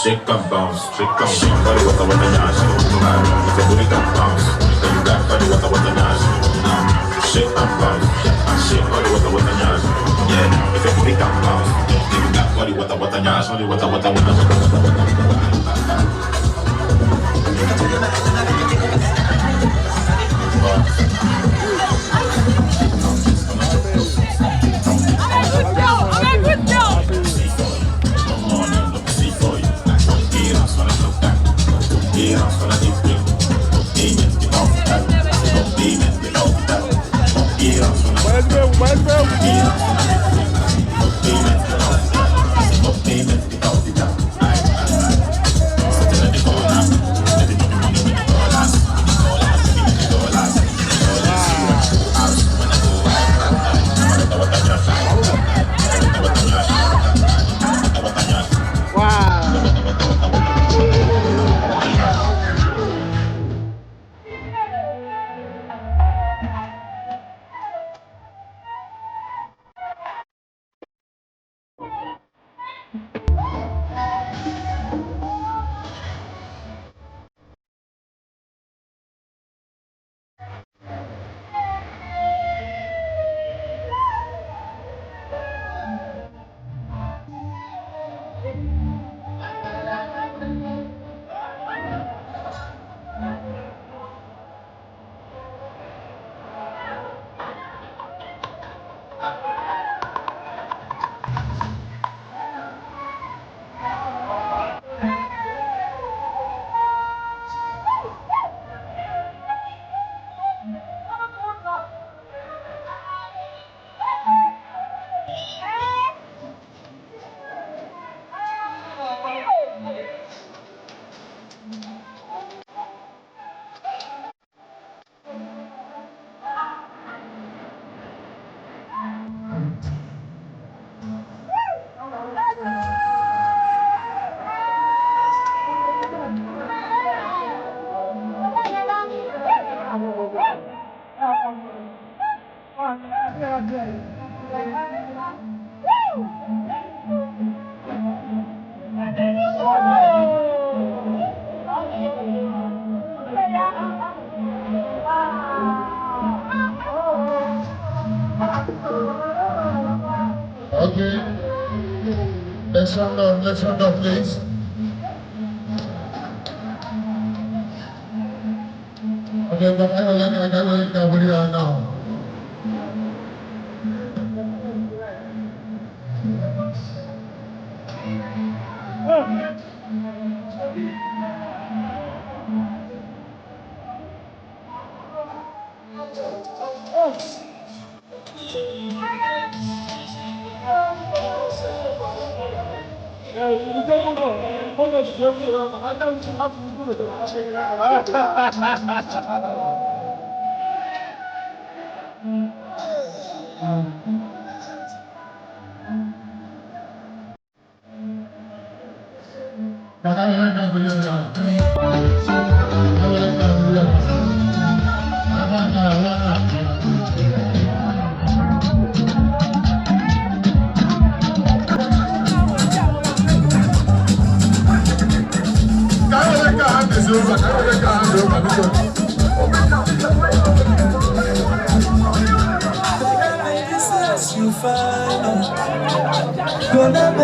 Shake and bounce, shake body what I want to dance. If your booty can bounce, then you got body what I want to dance. Shake and bounce, shake body what I want to dance. Yeah, if your booty can bounce, then you got body what I want to dance. Body what I want to dance. Okay, let's round up, please. Okay, but I got what you are now. You find